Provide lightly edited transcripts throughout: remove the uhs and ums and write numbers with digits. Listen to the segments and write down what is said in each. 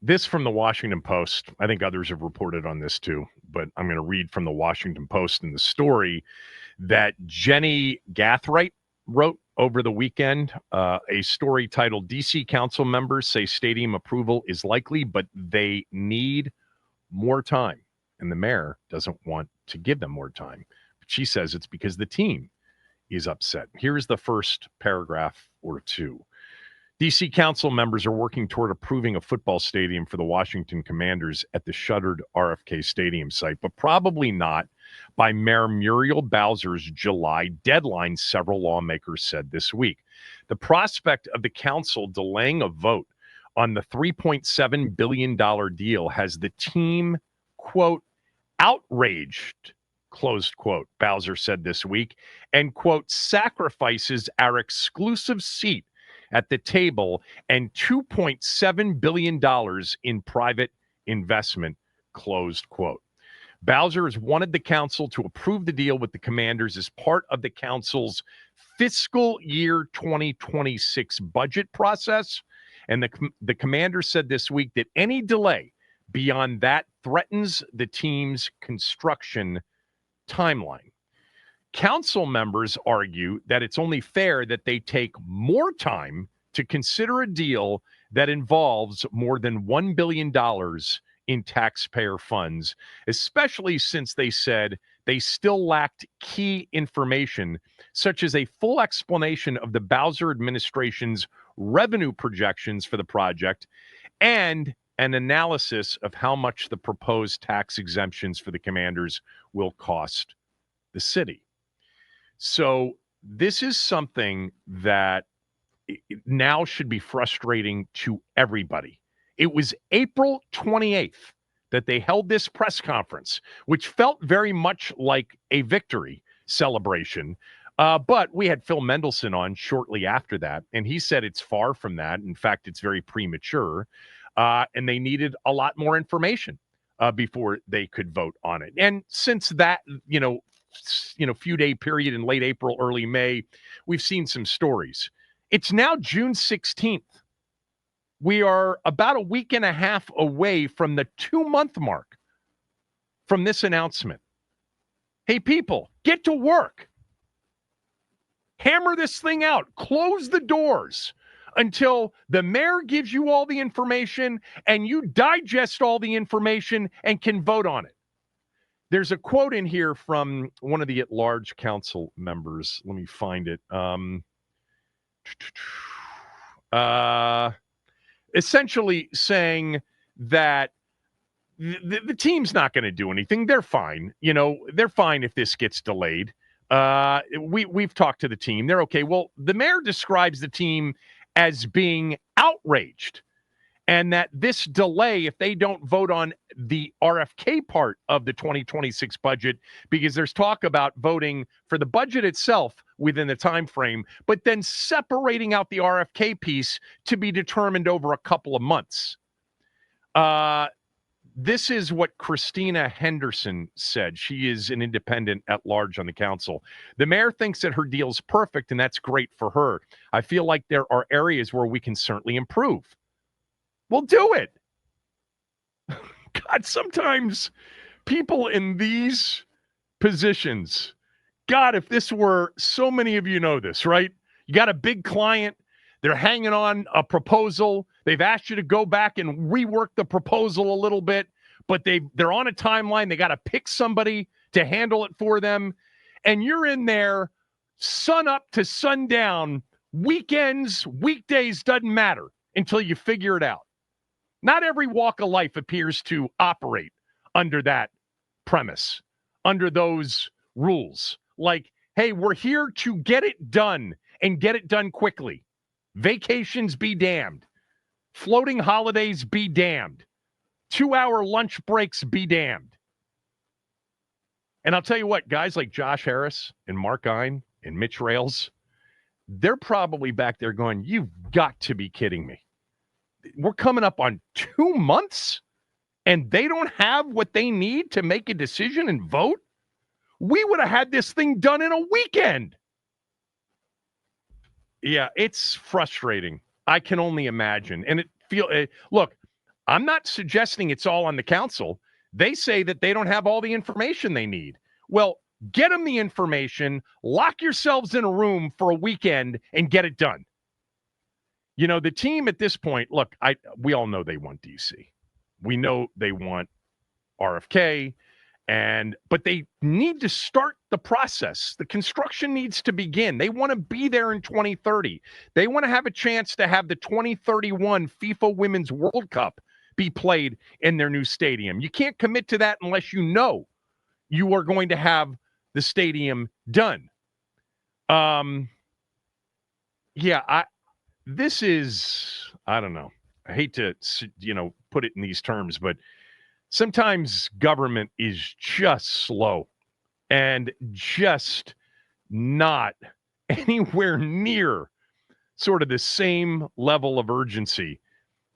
This from the Washington Post. I think others have reported on this too, but I'm going to read from the Washington Post in the story that Jenny Gathright wrote over the weekend, a story titled DC Council Members Say Stadium Approval is Likely, but They Need More Time. And the mayor doesn't want to give them more time. But she says it's because the team is upset. Here's the first paragraph or two. DC Council members are working toward approving a football stadium for the Washington Commanders at the shuttered RFK Stadium site, but probably not by Mayor Muriel Bowser's July deadline, several lawmakers said this week. The prospect of the council delaying a vote on the $3.7 billion deal has the team, quote, outraged, closed quote, Bowser said this week, and, quote, sacrifices our exclusive seat at the table and $2.7 billion in private investment, closed quote. Bowser has wanted the council to approve the deal with the Commanders as part of the council's fiscal year 2026 budget process. And the Commander said this week that any delay beyond that threatens the team's construction timeline. Council members argue that it's only fair that they take more time to consider a deal that involves more than $1 billion in taxpayer funds, especially since they said they still lacked key information, such as a full explanation of the Bowser administration's revenue projections for the project and an analysis of how much the proposed tax exemptions for the Commanders will cost the city. So this is something that now should be frustrating to everybody. It was April 28th that they held this press conference, which felt very much like a victory celebration. But we had Phil Mendelson on shortly after that, and he said it's far from that. In fact, it's very premature, and they needed a lot more information before they could vote on it. And since that, few day period in late April, early May, we've seen some stories. It's now June 16th. We are about a week and a half away from the 2-month mark from this announcement. Hey, people, get to work. Hammer this thing out. Close the doors until the mayor gives you all the information and you digest all the information and can vote on it. There's a quote in here from one of the at-large council members. Let me find it. Essentially saying that the team's not going to do anything. They're fine. They're fine if this gets delayed. We've talked to the team. They're okay. Well, the mayor describes the team as being outraged, and that this delay, if they don't vote on the RFK part of the 2026 budget, because there's talk about voting for the budget itself within the time frame, but then separating out the RFK piece to be determined over a couple of months. This is what Christina Henderson said. She is an independent at large on the council. The mayor thinks that her deal's perfect, and that's great for her. I feel like there are areas where we can certainly improve. Well, do it. God, sometimes people in these positions, God, if this were, so many of you know this, right? You got a big client. They're hanging on a proposal. They've asked you to go back and rework the proposal a little bit, but they're on a timeline. They got to pick somebody to handle it for them. And you're in there sun up to sundown, weekends, weekdays, doesn't matter until you figure it out. Not every walk of life appears to operate under that premise, under those rules. Like, hey, we're here to get it done and get it done quickly. Vacations be damned. Floating holidays be damned. 2-hour lunch breaks be damned. And I'll tell you what, guys like Josh Harris and Mark Ein and Mitch Rales, they're probably back there going, you've got to be kidding me. We're coming up on 2 months and they don't have what they need to make a decision and vote? We would have had this thing done in a weekend. Yeah, it's frustrating. I can only imagine. And look, I'm not suggesting it's all on the council. They say that they don't have all the information they need. Well, get them the information, lock yourselves in a room for a weekend, and get it done. You know, the team at this point, look, we all know they want DC. We know they want RFK, but they need to start the process. The construction needs to begin. They want to be there in 2030. They want to have a chance to have the 2031 FIFA Women's World Cup be played in their new stadium. You can't commit to that unless you know you are going to have the stadium done. This is, I don't know. I hate to, put it in these terms, but sometimes government is just slow and just not anywhere near sort of the same level of urgency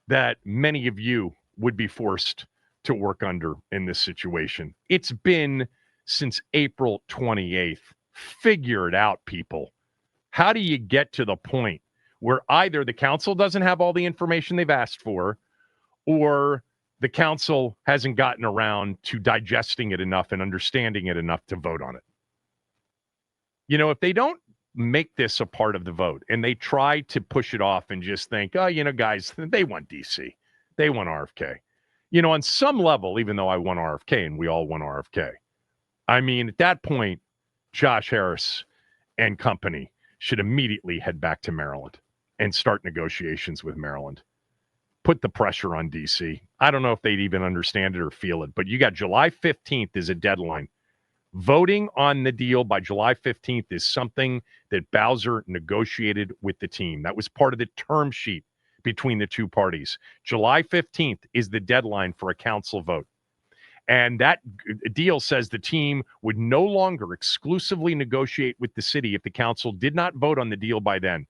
that many of you would be forced to work under in this situation. It's been since April 28th. Figure it out, people. How do you get to the point where either the council doesn't have all the information they've asked for, or the council hasn't gotten around to digesting it enough and understanding it enough to vote on it? You know, if they don't make this a part of the vote and they try to push it off and just think, oh, guys, they want DC. They want RFK. On some level, even though I want RFK and we all want RFK, I mean, at that point, Josh Harris and company should immediately head back to Maryland and start negotiations with Maryland. Put the pressure on DC. I don't know if they'd even understand it or feel it, but you got July 15th is a deadline. Voting on the deal by July 15th is something that Bowser negotiated with the team. That was part of the term sheet between the two parties. July 15th is the deadline for a council vote. And that deal says the team would no longer exclusively negotiate with the city if the council did not vote on the deal by then,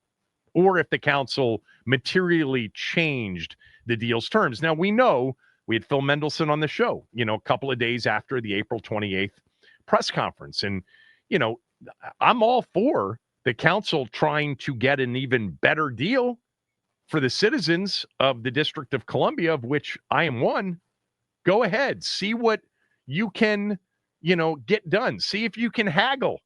or if the council materially changed the deal's terms. Now, we know we had Phil Mendelson on the show, a couple of days after the April 28th press conference. And, I'm all for the council trying to get an even better deal for the citizens of the District of Columbia, of which I am one. Go ahead, see what you can, get done. See if you can haggle,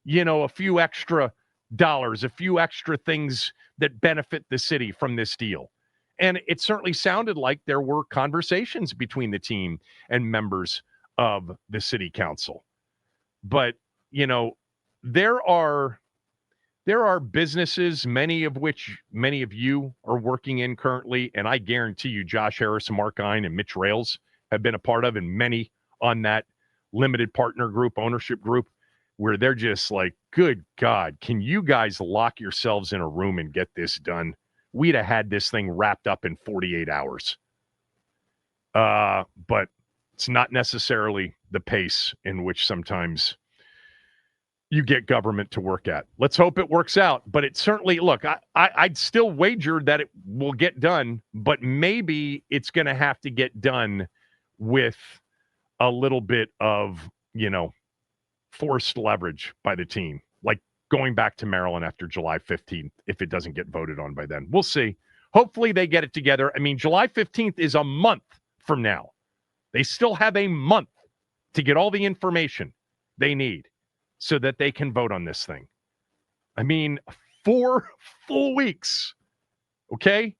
a few extra dollars, a few extra things that benefit the city from this deal. And it certainly sounded like there were conversations between the team and members of the city council. But, there are businesses, many of which many of you are working in currently, and I guarantee you Josh Harris, Mark Ein, and Mitch Rails have been a part of, and many on that limited partner group, ownership group, where they're just like, good God, can you guys lock yourselves in a room and get this done? We'd have had this thing wrapped up in 48 hours. But it's not necessarily the pace in which sometimes you get government to work at. Let's hope it works out. But it certainly, look, I'd still wager that it will get done, but maybe it's going to have to get done with a little bit of, forced leverage by the team, like going back to Maryland after July 15th, if it doesn't get voted on by then. We'll see. Hopefully they get it together. I mean, July 15th is a month from now. They still have a month to get all the information they need so that they can vote on this thing. I mean, 4 full weeks. Okay?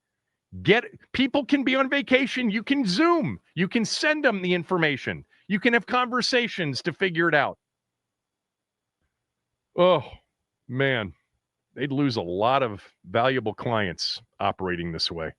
People can be on vacation. You can Zoom. You can send them the information. You can have conversations to figure it out. Oh, man. They'd lose a lot of valuable clients operating this way.